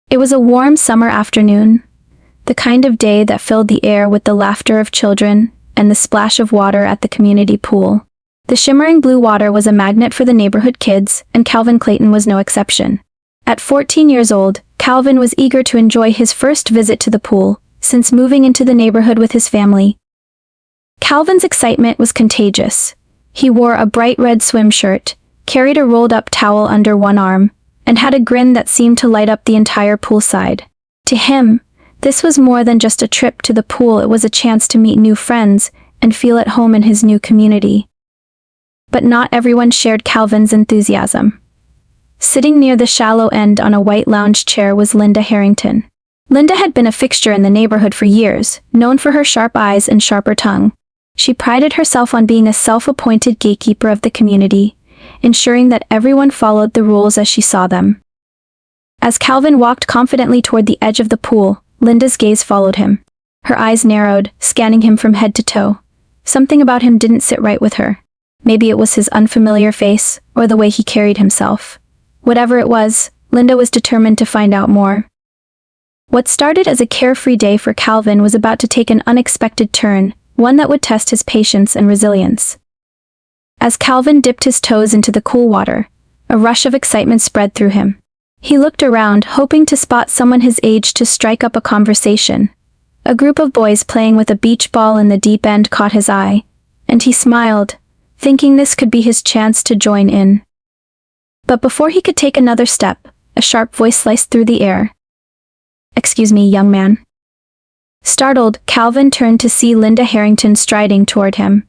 It was a warm summer afternoon, the kind of day that filled the air with the laughter of children and the splash of water at the community pool. The shimmering blue water was a magnet for the neighborhood kids, and Calvin Clayton was no exception. At 14 years old, Calvin was eager to enjoy his first visit to the pool, since moving into the neighborhood with his family. Calvin's excitement was contagious. He wore a bright red swim shirt, carried a rolled-up towel under one arm, and had a grin that seemed to light up the entire poolside. To him, this was more than just a trip to the pool. It was a chance to meet new friends and feel at home in his new community. But not everyone shared Calvin's enthusiasm. Sitting near the shallow end on a white lounge chair was Linda Harrington. Linda had been a fixture in the neighborhood for years, known for her sharp eyes and sharper tongue. She prided herself on being a self-appointed gatekeeper of the community, ensuring that everyone followed the rules as she saw them. As Calvin walked confidently toward the edge of the pool, Linda's gaze followed him. Her eyes narrowed, scanning him from head to toe. Something about him didn't sit right with her. Maybe it was his unfamiliar face, or the way he carried himself. Whatever it was, Linda was determined to find out more. What started as a carefree day for Calvin was about to take an unexpected turn, one that would test his patience and resilience. As Calvin dipped his toes into the cool water, a rush of excitement spread through him. He looked around, hoping to spot someone his age to strike up a conversation. A group of boys playing with a beach ball in the deep end caught his eye, and he smiled, thinking this could be his chance to join in. But before he could take another step, a sharp voice sliced through the air. "Excuse me, young man." Startled, Calvin turned to see Linda Harrington striding toward him.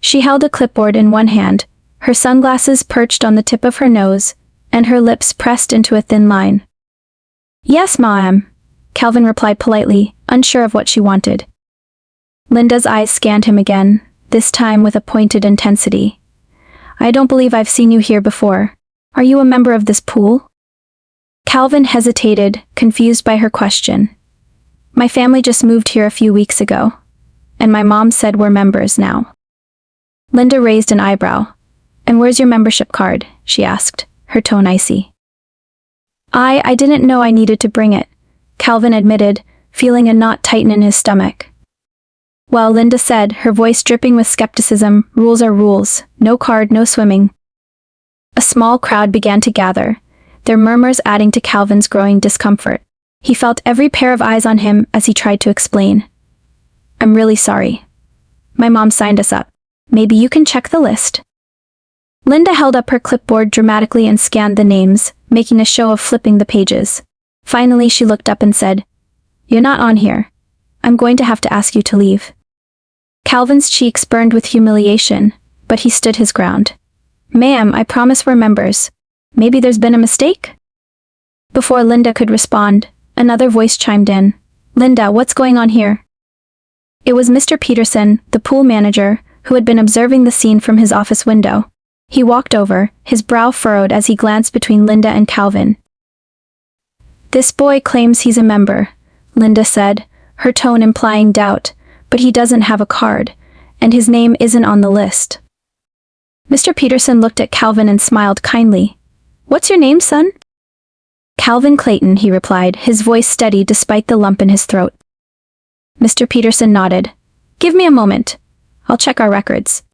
She held a clipboard in one hand, her sunglasses perched on the tip of her nose, and her lips pressed into a thin line. "Yes, ma'am," Calvin replied politely, unsure of what she wanted. Linda's eyes scanned him again, this time with a pointed intensity. "I don't believe I've seen you here before. Are you a member of this pool?" Calvin hesitated, confused by her question. "My family just moved here a few weeks ago, and my mom said we're members now." Linda raised an eyebrow. "And where's your membership card?" she asked, her tone icy. I didn't know I needed to bring it," Calvin admitted, feeling a knot tighten in his stomach. "Well," Linda said, her voice dripping with skepticism, "rules are rules. No card, no swimming." A small crowd began to gather, their murmurs adding to Calvin's growing discomfort. He felt every pair of eyes on him as he tried to explain. "I'm really sorry. My mom signed us up. Maybe you can check the list." Linda held up her clipboard dramatically and scanned the names, making a show of flipping the pages. Finally she looked up and said, "You're not on here. I'm going to have to ask you to leave." Calvin's cheeks burned with humiliation, but he stood his ground. "Ma'am, I promise we're members. Maybe there's been a mistake?" Before Linda could respond, another voice chimed in. "Linda, what's going on here?" It was Mr. Peterson, the pool manager, who had been observing the scene from his office window. He walked over, his brow furrowed as he glanced between Linda and Calvin. "This boy claims he's a member," Linda said, her tone implying doubt, "but he doesn't have a card, and his name isn't on the list." Mr. Peterson looked at Calvin and smiled kindly. "What's your name, son?" "Calvin Clayton," he replied, his voice steady despite the lump in his throat. Mr. Peterson nodded. "Give me a moment. I'll check our records."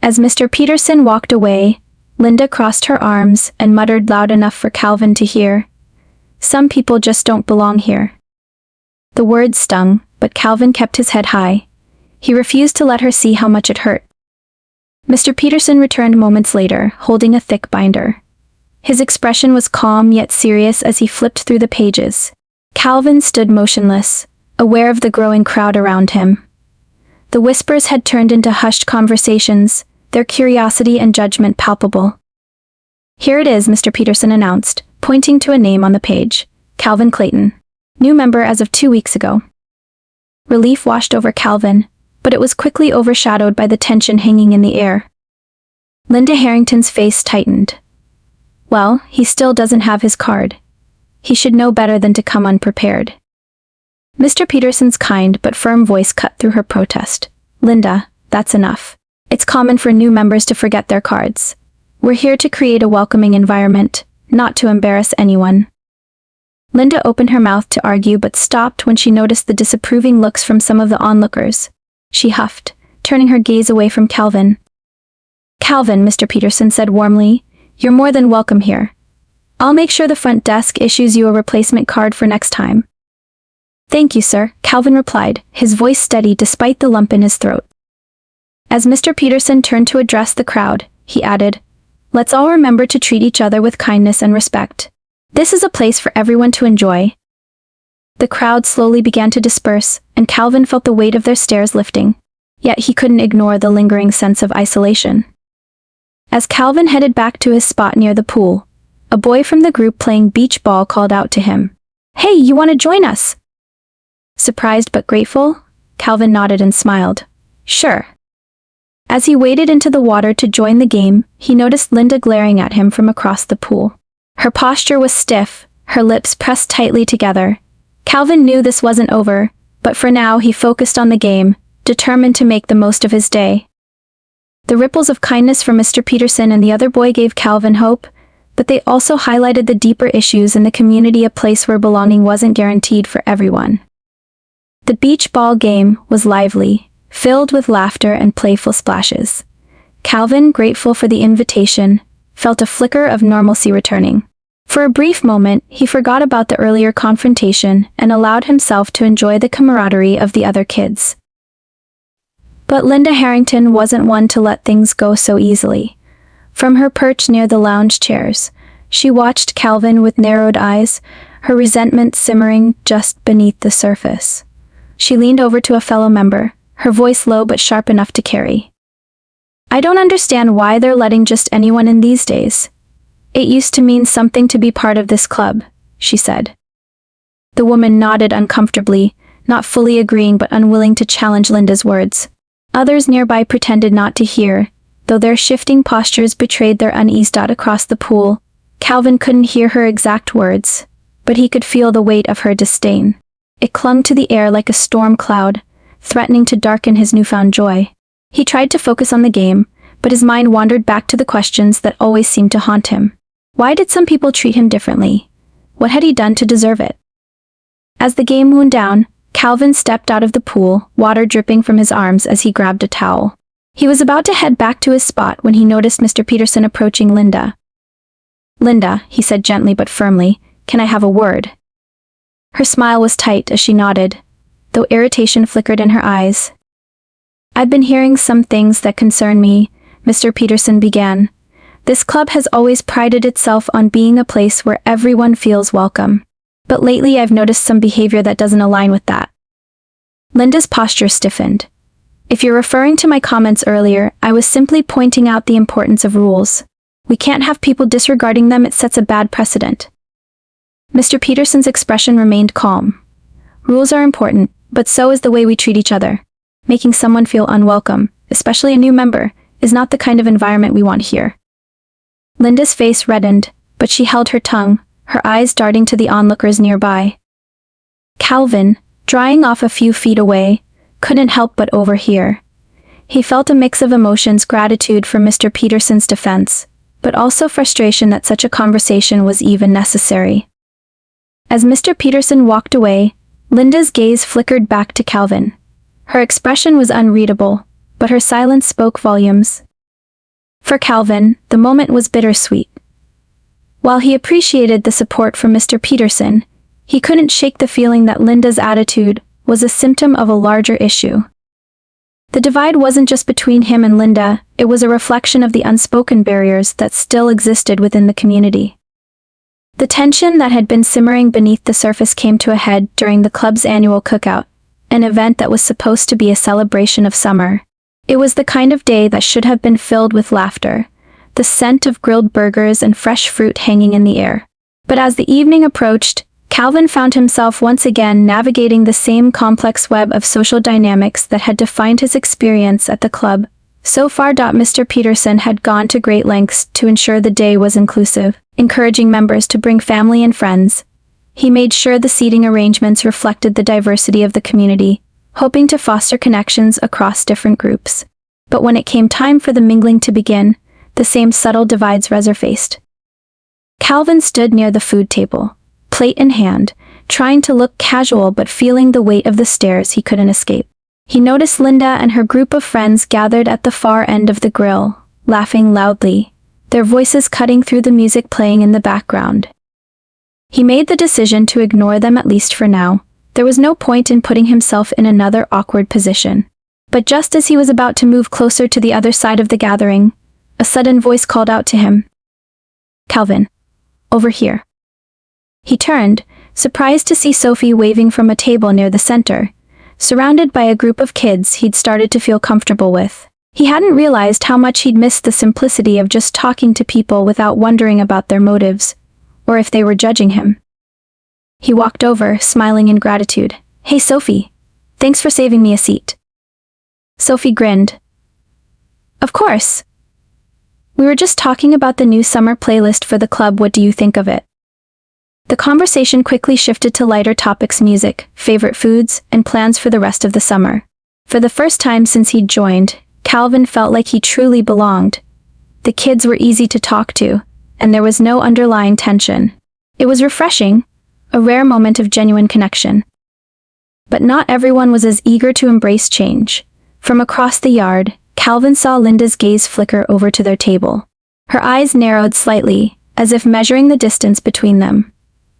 As Mr. Peterson walked away, Linda crossed her arms and muttered loud enough for Calvin to hear. "Some people just don't belong here." The words stung, but Calvin kept his head high. He refused to let her see how much it hurt. Mr. Peterson returned moments later, holding a thick binder. His expression was calm yet serious as he flipped through the pages. Calvin stood motionless, aware of the growing crowd around him. The whispers had turned into hushed conversations, their curiosity and judgment palpable. "Here it is," Mr. Peterson announced, pointing to a name on the page. "Calvin Clayton. New member as of 2 weeks ago." Relief washed over Calvin, but it was quickly overshadowed by the tension hanging in the air. Linda Harrington's face tightened. Well, he still doesn't have his card. He should know better than to come unprepared. Mr. Peterson's kind but firm voice cut through her protest. "Linda, that's enough. It's common for new members to forget their cards. We're here to create a welcoming environment, not to embarrass anyone." Linda opened her mouth to argue but stopped when she noticed the disapproving looks from some of the onlookers. She huffed, turning her gaze away from Calvin. "Calvin," Mr. Peterson said warmly, "you're more than welcome here. I'll make sure the front desk issues you a replacement card for next time." "Thank you, sir," Calvin replied, his voice steady despite the lump in his throat. As Mr. Peterson turned to address the crowd, he added, "Let's all remember to treat each other with kindness and respect. This is a place for everyone to enjoy." The crowd slowly began to disperse, and Calvin felt the weight of their stares lifting. Yet he couldn't ignore the lingering sense of isolation. As Calvin headed back to his spot near the pool, a boy from the group playing beach ball called out to him, "Hey, you want to join us?" Surprised but grateful, Calvin nodded and smiled. "Sure." As he waded into the water to join the game, he noticed Linda glaring at him from across the pool. Her posture was stiff, her lips pressed tightly together. Calvin knew this wasn't over, but for now he focused on the game, determined to make the most of his day. The ripples of kindness from Mr. Peterson and the other boy gave Calvin hope, but they also highlighted the deeper issues in the community, a place where belonging wasn't guaranteed for everyone. The beach ball game was lively, filled with laughter and playful splashes. Calvin, grateful for the invitation, felt a flicker of normalcy returning. For a brief moment, he forgot about the earlier confrontation and allowed himself to enjoy the camaraderie of the other kids. But Linda Harrington wasn't one to let things go so easily. From her perch near the lounge chairs, she watched Calvin with narrowed eyes, her resentment simmering just beneath the surface. She leaned over to a fellow member, her voice low but sharp enough to carry. "I don't understand why they're letting just anyone in these days. It used to mean something to be part of this club," she said. The woman nodded uncomfortably, not fully agreeing but unwilling to challenge Linda's words. Others nearby pretended not to hear, though their shifting postures betrayed their unease. Across the pool, Calvin couldn't hear her exact words, but he could feel the weight of her disdain. It clung to the air like a storm cloud, threatening to darken his newfound joy. He tried to focus on the game, but his mind wandered back to the questions that always seemed to haunt him. Why did some people treat him differently? What had he done to deserve it? As the game wound down, Calvin stepped out of the pool, water dripping from his arms as he grabbed a towel. He was about to head back to his spot when he noticed Mr. Peterson approaching Linda. "Linda," he said gently but firmly, "can I have a word?" Her smile was tight as she nodded, though irritation flickered in her eyes. "I've been hearing some things that concern me," Mr. Peterson began. "This club has always prided itself on being a place where everyone feels welcome. But lately I've noticed some behavior that doesn't align with that." Linda's posture stiffened. "If you're referring to my comments earlier, I was simply pointing out the importance of rules. We can't have people disregarding them. It sets a bad precedent." Mr. Peterson's expression remained calm. "Rules are important, but so is the way we treat each other. Making someone feel unwelcome, especially a new member, is not the kind of environment we want here." Linda's face reddened, but she held her tongue, her eyes darting to the onlookers nearby. Calvin, drying off a few feet away, couldn't help but overhear. He felt a mix of emotions: gratitude for Mr. Peterson's defense, but also frustration that such a conversation was even necessary. As Mr. Peterson walked away, Linda's gaze flickered back to Calvin. Her expression was unreadable, but her silence spoke volumes. For Calvin, the moment was bittersweet. While he appreciated the support from Mr. Peterson, he couldn't shake the feeling that Linda's attitude was a symptom of a larger issue. The divide wasn't just between him and Linda, it was a reflection of the unspoken barriers that still existed within the community. The tension that had been simmering beneath the surface came to a head during the club's annual cookout, an event that was supposed to be a celebration of summer. It was the kind of day that should have been filled with laughter, the scent of grilled burgers and fresh fruit hanging in the air. But as the evening approached, Calvin found himself once again navigating the same complex web of social dynamics that had defined his experience at the club. So far, Mr. Peterson had gone to great lengths to ensure the day was inclusive, encouraging members to bring family and friends. He made sure the seating arrangements reflected the diversity of the community, hoping to foster connections across different groups. But when it came time for the mingling to begin, the same subtle divides resurfaced. Calvin stood near the food table, plate in hand, trying to look casual but feeling the weight of the stares he couldn't escape. He noticed Linda and her group of friends gathered at the far end of the grill, laughing loudly, their voices cutting through the music playing in the background. He made the decision to ignore them, at least for now. There was no point in putting himself in another awkward position. But just as he was about to move closer to the other side of the gathering, a sudden voice called out to him. "Calvin, over here." He turned, surprised to see Sophie waving from a table near the center, surrounded by a group of kids he'd started to feel comfortable with. He hadn't realized how much he'd missed the simplicity of just talking to people without wondering about their motives, or if they were judging him. He walked over, smiling in gratitude. "Hey Sophie, thanks for saving me a seat." Sophie grinned. "Of course. We were just talking about the new summer playlist for the club. What do you think of it?" The conversation quickly shifted to lighter topics: music, favorite foods, and plans for the rest of the summer. For the first time since he'd joined, Calvin felt like he truly belonged. The kids were easy to talk to, and there was no underlying tension. It was refreshing, a rare moment of genuine connection. But not everyone was as eager to embrace change. From across the yard, Calvin saw Linda's gaze flicker over to their table. Her eyes narrowed slightly, as if measuring the distance between them.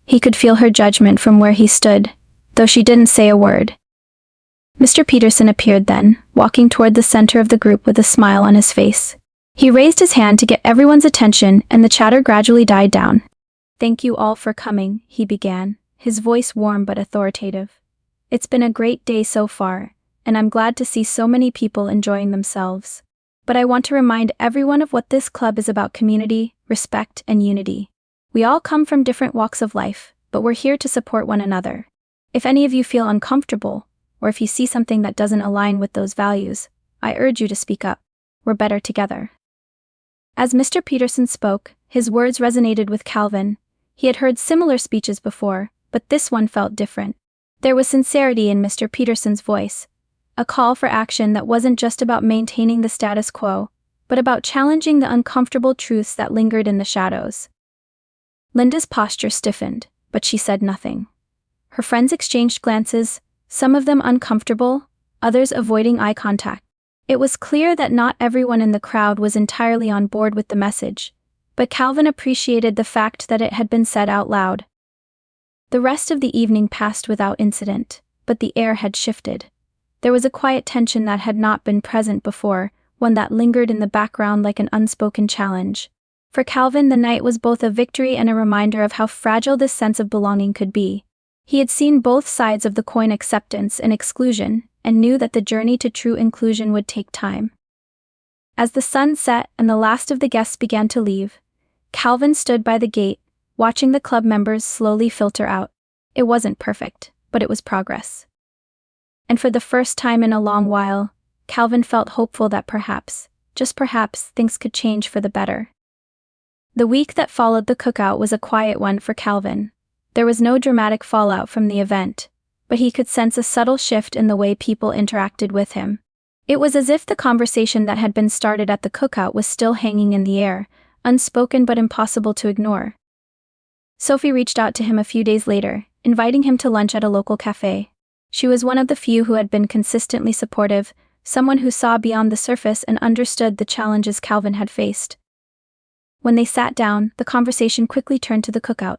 He could feel her judgment from where he stood, though she didn't say a word. Mr. Peterson appeared then, walking toward the center of the group with a smile on his face. He raised his hand to get everyone's attention, and the chatter gradually died down. "Thank you all for coming," he began, his voice warm but authoritative. "It's been a great day so far, and I'm glad to see so many people enjoying themselves. But I want to remind everyone of what this club is about: community, respect, and unity. We all come from different walks of life, but we're here to support one another. If any of you feel uncomfortable, or if you see something that doesn't align with those values, I urge you to speak up. We're better together." As Mr. Peterson spoke, his words resonated with Calvin. He had heard similar speeches before, but this one felt different. There was sincerity in Mr. Peterson's voice, a call for action that wasn't just about maintaining the status quo, but about challenging the uncomfortable truths that lingered in the shadows. Linda's posture stiffened, but she said nothing. Her friends exchanged glances, some of them uncomfortable, others avoiding eye contact. It was clear that not everyone in the crowd was entirely on board with the message, but Calvin appreciated the fact that it had been said out loud. The rest of the evening passed without incident, but the air had shifted. There was a quiet tension that had not been present before, one that lingered in the background like an unspoken challenge. For Calvin, the night was both a victory and a reminder of how fragile this sense of belonging could be. He had seen both sides of the coin: acceptance and exclusion, and knew that the journey to true inclusion would take time. As the sun set and the last of the guests began to leave, Calvin stood by the gate, watching the club members slowly filter out. It wasn't perfect, but it was progress. And for the first time in a long while, Calvin felt hopeful that perhaps, just perhaps, things could change for the better. The week that followed the cookout was a quiet one for Calvin. There was no dramatic fallout from the event, but he could sense a subtle shift in the way people interacted with him. It was as if the conversation that had been started at the cookout was still hanging in the air, unspoken but impossible to ignore. Sophie reached out to him a few days later, inviting him to lunch at a local cafe. She was one of the few who had been consistently supportive, someone who saw beyond the surface and understood the challenges Calvin had faced. When they sat down, the conversation quickly turned to the cookout.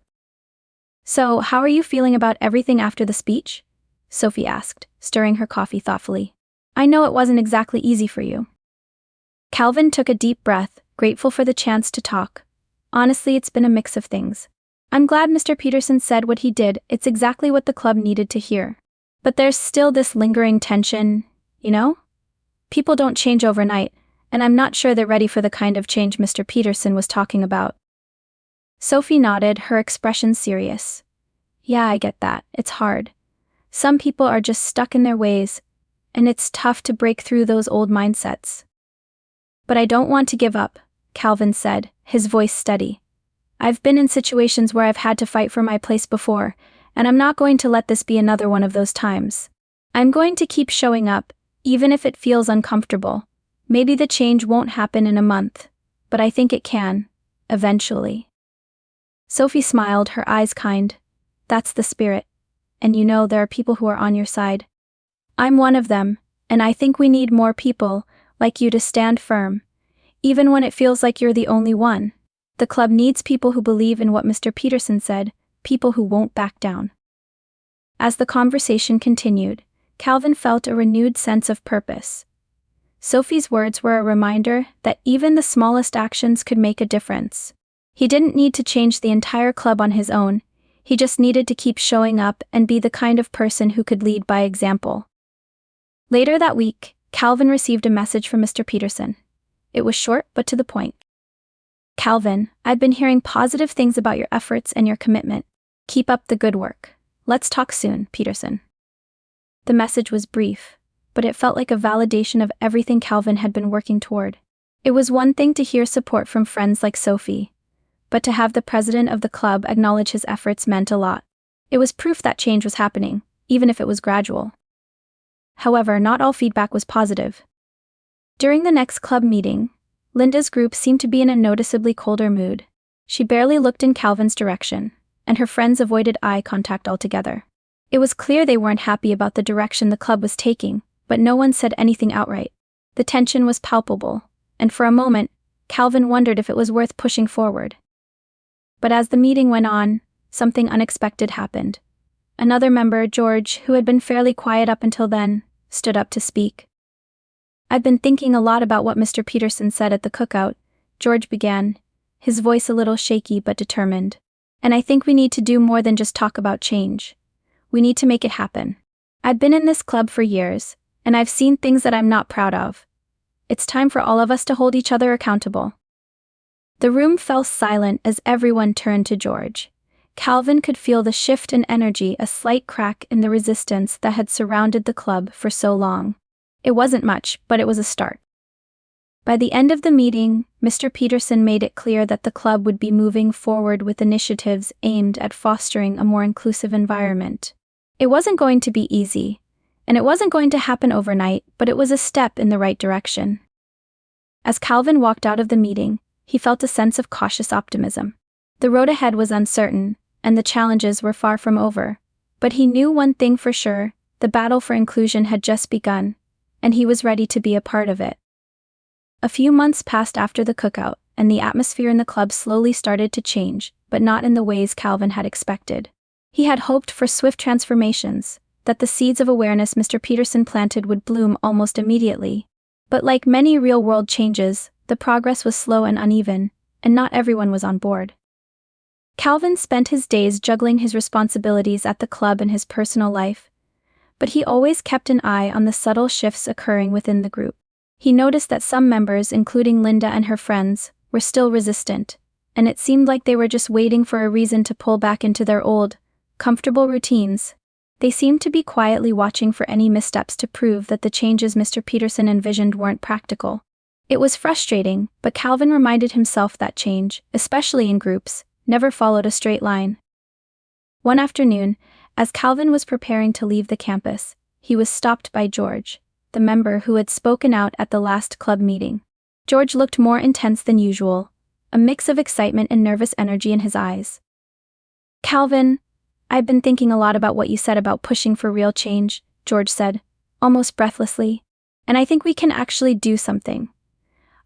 "So, how are you feeling about everything after the speech?" Sophie asked, stirring her coffee thoughtfully. "I know it wasn't exactly easy for you." Calvin took a deep breath, grateful for the chance to talk. "Honestly, it's been a mix of things. I'm glad Mr. Peterson said what he did. It's exactly what the club needed to hear. But there's still this lingering tension, you know? People don't change overnight, and I'm not sure they're ready for the kind of change Mr. Peterson was talking about." Sophie nodded, her expression serious. "Yeah, I get that. It's hard. Some people are just stuck in their ways, and it's tough to break through those old mindsets." "But I don't want to give up," Calvin said, his voice steady. "I've been in situations where I've had to fight for my place before, and I'm not going to let this be another one of those times. I'm going to keep showing up, even if it feels uncomfortable. Maybe the change won't happen in a month, but I think it can, eventually." Sophie smiled, her eyes kind. That's the spirit. And you know there are people who are on your side. I'm one of them, and I think we need more people, like you, to stand firm, even when it feels like you're the only one. The club needs people who believe in what Mr. Peterson said, people who won't back down. As the conversation continued, Calvin felt a renewed sense of purpose. Sophie's words were a reminder that even the smallest actions could make a difference. He didn't need to change the entire club on his own, he just needed to keep showing up and be the kind of person who could lead by example. Later that week, Calvin received a message from Mr. Peterson. It was short but to the point. Calvin, I've been hearing positive things about your efforts and your commitment. Keep up the good work. Let's talk soon, Peterson. The message was brief, but it felt like a validation of everything Calvin had been working toward. It was one thing to hear support from friends like Sophie, but to have the president of the club acknowledge his efforts meant a lot. It was proof that change was happening, even if it was gradual. However, not all feedback was positive. During the next club meeting, Linda's group seemed to be in a noticeably colder mood. She barely looked in Calvin's direction, and her friends avoided eye contact altogether. It was clear they weren't happy about the direction the club was taking, but no one said anything outright. The tension was palpable, and for a moment, Calvin wondered if it was worth pushing forward. But as the meeting went on, something unexpected happened. Another member, George, who had been fairly quiet up until then, stood up to speak. I've been thinking a lot about what Mr. Peterson said at the cookout, George began, his voice a little shaky but determined. And I think we need to do more than just talk about change. We need to make it happen. I've been in this club for years, and I've seen things that I'm not proud of. It's time for all of us to hold each other accountable. The room fell silent as everyone turned to George. Calvin could feel the shift in energy, a slight crack in the resistance that had surrounded the club for so long. It wasn't much, but it was a start. By the end of the meeting, Mr. Peterson made it clear that the club would be moving forward with initiatives aimed at fostering a more inclusive environment. It wasn't going to be easy, and it wasn't going to happen overnight, but it was a step in the right direction. As Calvin walked out of the meeting, he felt a sense of cautious optimism. The road ahead was uncertain, and the challenges were far from over. But he knew one thing for sure, the battle for inclusion had just begun, and he was ready to be a part of it. A few months passed after the cookout, and the atmosphere in the club slowly started to change, but not in the ways Calvin had expected. He had hoped for swift transformations, that the seeds of awareness Mr. Peterson planted would bloom almost immediately. But like many real-world changes, the progress was slow and uneven, and not everyone was on board. Calvin spent his days juggling his responsibilities at the club and his personal life, but he always kept an eye on the subtle shifts occurring within the group. He noticed that some members, including Linda and her friends, were still resistant, and it seemed like they were just waiting for a reason to pull back into their old, comfortable routines. They seemed to be quietly watching for any missteps to prove that the changes Mr. Peterson envisioned weren't practical. It was frustrating, but Calvin reminded himself that change, especially in groups, never followed a straight line. One afternoon, as Calvin was preparing to leave the campus, he was stopped by George, the member who had spoken out at the last club meeting. George looked more intense than usual, a mix of excitement and nervous energy in his eyes. Calvin, I've been thinking a lot about what you said about pushing for real change, George said, almost breathlessly, and I think we can actually do something.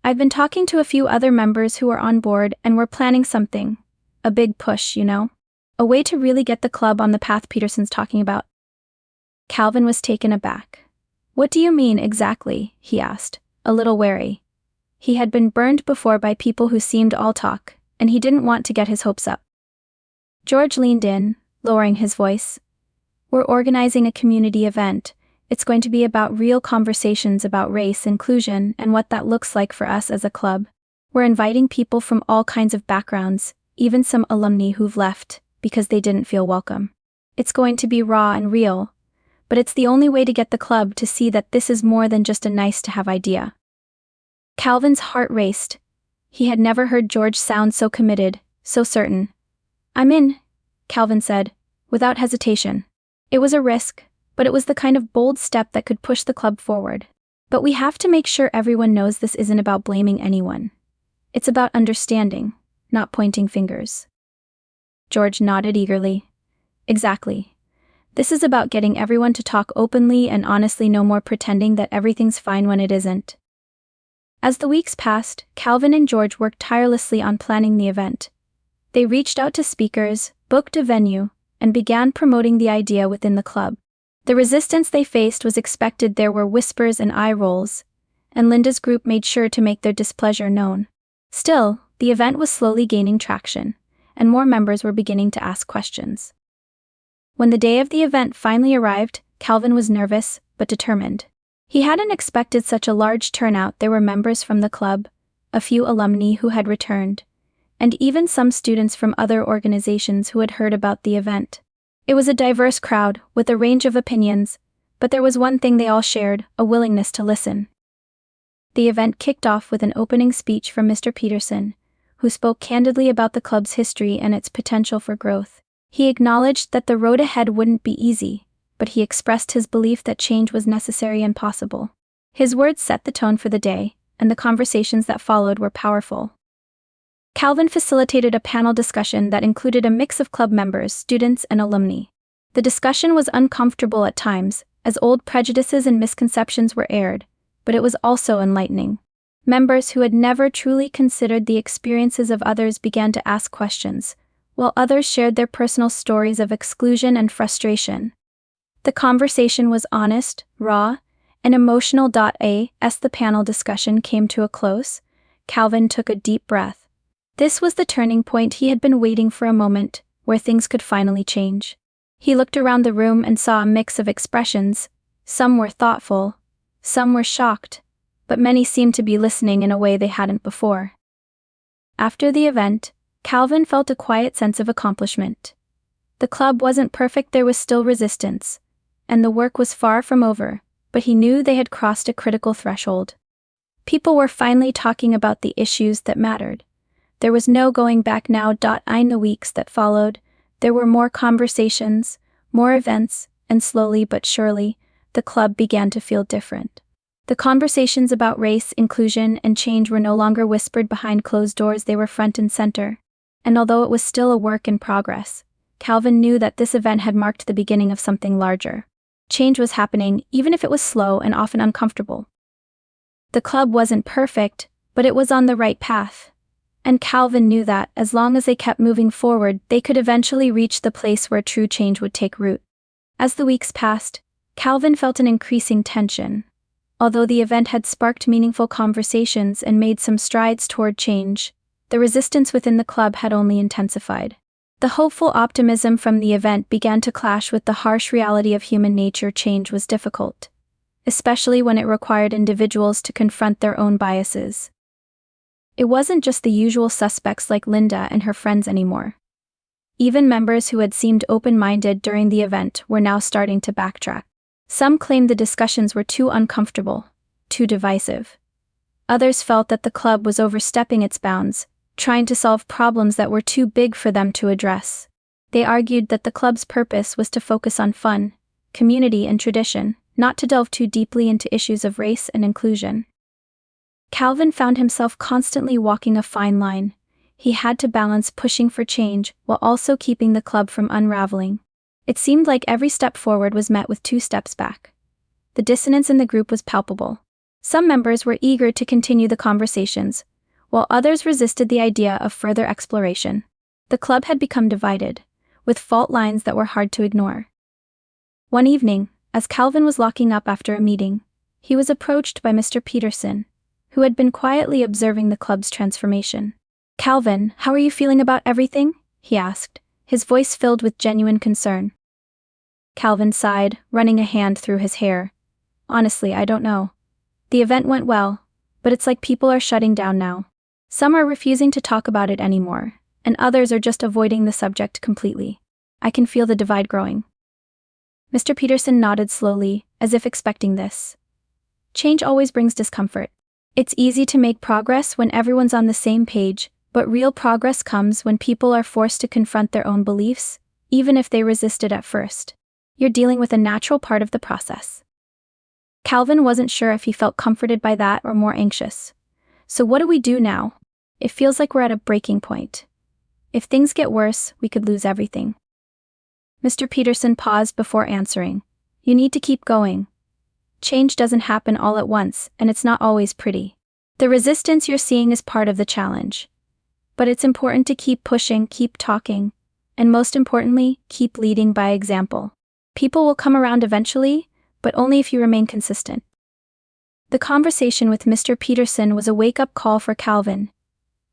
I've been talking to a few other members who are on board and we're planning something. A big push, you know? A way to really get the club on the path Peterson's talking about. Calvin was taken aback. What do you mean exactly? He asked, a little wary. He had been burned before by people who seemed all talk, and he didn't want to get his hopes up. George leaned in, lowering his voice. We're organizing a community event. It's going to be about real conversations about race, inclusion, and what that looks like for us as a club. We're inviting people from all kinds of backgrounds, even some alumni who've left because they didn't feel welcome. It's going to be raw and real, but it's the only way to get the club to see that this is more than just a nice-to-have idea. Calvin's heart raced. He had never heard George sound so committed, so certain. I'm in, Calvin said, without hesitation. It was a risk, but it was the kind of bold step that could push the club forward. But we have to make sure everyone knows this isn't about blaming anyone. It's about understanding, not pointing fingers. George nodded eagerly. Exactly. This is about getting everyone to talk openly and honestly, no more pretending that everything's fine when it isn't. As the weeks passed, Calvin and George worked tirelessly on planning the event. They reached out to speakers, booked a venue, and began promoting the idea within the club. The resistance they faced was expected. There were whispers and eye rolls, and Linda's group made sure to make their displeasure known. Still, the event was slowly gaining traction, and more members were beginning to ask questions. When the day of the event finally arrived, Calvin was nervous, but determined. He hadn't expected such a large turnout. There were members from the club, a few alumni who had returned, and even some students from other organizations who had heard about the event. It was a diverse crowd, with a range of opinions, but there was one thing they all shared: a willingness to listen. The event kicked off with an opening speech from Mr. Peterson, who spoke candidly about the club's history and its potential for growth. He acknowledged that the road ahead wouldn't be easy, but he expressed his belief that change was necessary and possible. His words set the tone for the day, and the conversations that followed were powerful. Calvin facilitated a panel discussion that included a mix of club members, students, and alumni. The discussion was uncomfortable at times, as old prejudices and misconceptions were aired, but it was also enlightening. Members who had never truly considered the experiences of others began to ask questions, while others shared their personal stories of exclusion and frustration. The conversation was honest, raw, and emotional. As the panel discussion came to a close, Calvin took a deep breath. This was the turning point. He had been waiting for a moment where things could finally change. He looked around the room and saw a mix of expressions. Some were thoughtful, some were shocked, but many seemed to be listening in a way they hadn't before. After the event, Calvin felt a quiet sense of accomplishment. The club wasn't perfect. There was still resistance, and the work was far from over, but he knew they had crossed a critical threshold. People were finally talking about the issues that mattered. There was no going back now. In the weeks that followed, there were more conversations, more events, and slowly but surely, the club began to feel different. The conversations about race, inclusion, and change were no longer whispered behind closed doors. They were front and center. And although it was still a work in progress, Calvin knew that this event had marked the beginning of something larger. Change was happening, even if it was slow and often uncomfortable. The club wasn't perfect, but it was on the right path. And Calvin knew that, as long as they kept moving forward, they could eventually reach the place where true change would take root. As the weeks passed, Calvin felt an increasing tension. Although the event had sparked meaningful conversations and made some strides toward change, the resistance within the club had only intensified. The hopeful optimism from the event began to clash with the harsh reality of human nature. Change was difficult, especially when it required individuals to confront their own biases. It wasn't just the usual suspects like Linda and her friends anymore. Even members who had seemed open-minded during the event were now starting to backtrack. Some claimed the discussions were too uncomfortable, too divisive. Others felt that the club was overstepping its bounds, trying to solve problems that were too big for them to address. They argued that the club's purpose was to focus on fun, community, and tradition, not to delve too deeply into issues of race and inclusion. Calvin found himself constantly walking a fine line. He had to balance pushing for change while also keeping the club from unraveling. It seemed like every step forward was met with 2 steps back. The dissonance in the group was palpable. Some members were eager to continue the conversations, while others resisted the idea of further exploration. The club had become divided, with fault lines that were hard to ignore. One evening, as Calvin was locking up after a meeting, he was approached by Mr. Peterson, who had been quietly observing the club's transformation. "Calvin, how are you feeling about everything?" he asked, his voice filled with genuine concern. Calvin sighed, running a hand through his hair. "Honestly, I don't know. The event went well, but it's like people are shutting down now. Some are refusing to talk about it anymore, and others are just avoiding the subject completely. I can feel the divide growing." Mr. Peterson nodded slowly, as if expecting this. Change always brings discomfort. It's easy to make progress when everyone's on the same page, but real progress comes when people are forced to confront their own beliefs, even if they resist it at first. You're dealing with a natural part of the process. Calvin wasn't sure if he felt comforted by that or more anxious. "So what do we do now? It feels like we're at a breaking point. If things get worse, we could lose everything." Mr. Peterson paused before answering. You need to keep going. Change doesn't happen all at once, and it's not always pretty. The resistance you're seeing is part of the challenge. But it's important to keep pushing, keep talking, and most importantly, keep leading by example. People will come around eventually, but only if you remain consistent. The conversation with Mr. Peterson was a wake-up call for Calvin.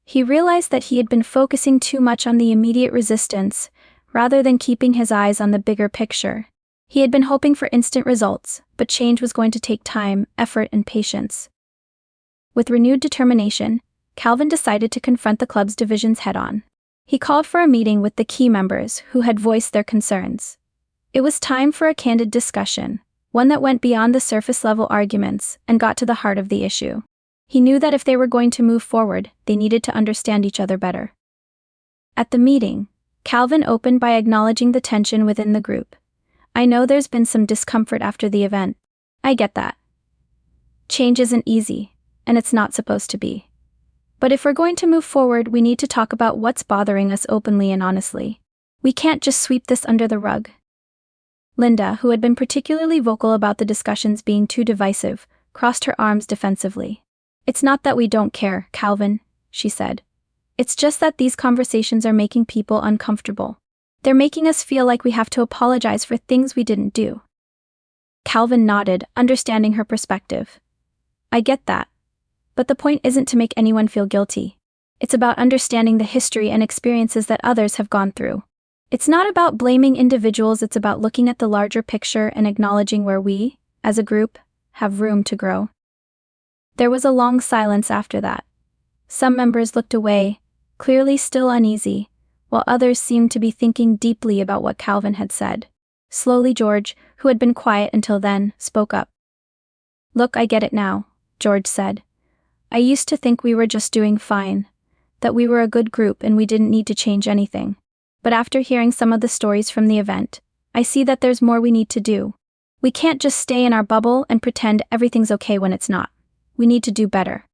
He realized that he had been focusing too much on the immediate resistance, rather than keeping his eyes on the bigger picture. He had been hoping for instant results, but change was going to take time, effort, and patience. With renewed determination, Calvin decided to confront the club's divisions head-on. He called for a meeting with the key members who had voiced their concerns. It was time for a candid discussion, one that went beyond the surface-level arguments and got to the heart of the issue. He knew that if they were going to move forward, they needed to understand each other better. At the meeting, Calvin opened by acknowledging the tension within the group. I know there's been some discomfort after the event. I get that. Change isn't easy, and it's not supposed to be. But if we're going to move forward, we need to talk about what's bothering us openly and honestly. We can't just sweep this under the rug. Linda, who had been particularly vocal about the discussions being too divisive, crossed her arms defensively. It's not that we don't care, Calvin, she said. It's just that these conversations are making people uncomfortable. They're making us feel like we have to apologize for things we didn't do. Calvin nodded, understanding her perspective. I get that. But the point isn't to make anyone feel guilty. It's about understanding the history and experiences that others have gone through. It's not about blaming individuals, it's about looking at the larger picture and acknowledging where we, as a group, have room to grow. There was a long silence after that. Some members looked away, clearly still uneasy, while others seemed to be thinking deeply about what Calvin had said. Slowly George, who had been quiet until then, spoke up. Look, I get it now, George said. I used to think we were just doing fine, that we were a good group and we didn't need to change anything. But after hearing some of the stories from the event, I see that there's more we need to do. We can't just stay in our bubble and pretend everything's okay when it's not. We need to do better.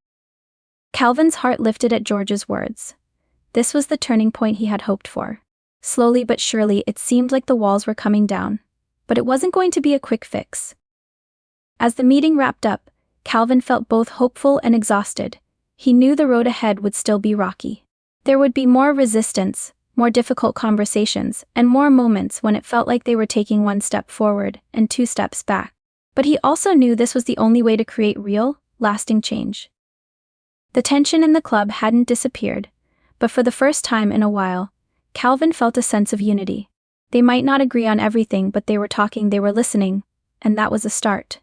Calvin's heart lifted at George's words. This was the turning point he had hoped for. Slowly but surely it seemed like the walls were coming down. But it wasn't going to be a quick fix. As the meeting wrapped up, Calvin felt both hopeful and exhausted. He knew the road ahead would still be rocky. There would be more resistance, more difficult conversations, and more moments when it felt like they were taking one step forward and two steps back. But he also knew this was the only way to create real, lasting change. The tension in the club hadn't disappeared, but for the first time in a while, Calvin felt a sense of unity. They might not agree on everything, but they were talking, they were listening, and that was a start.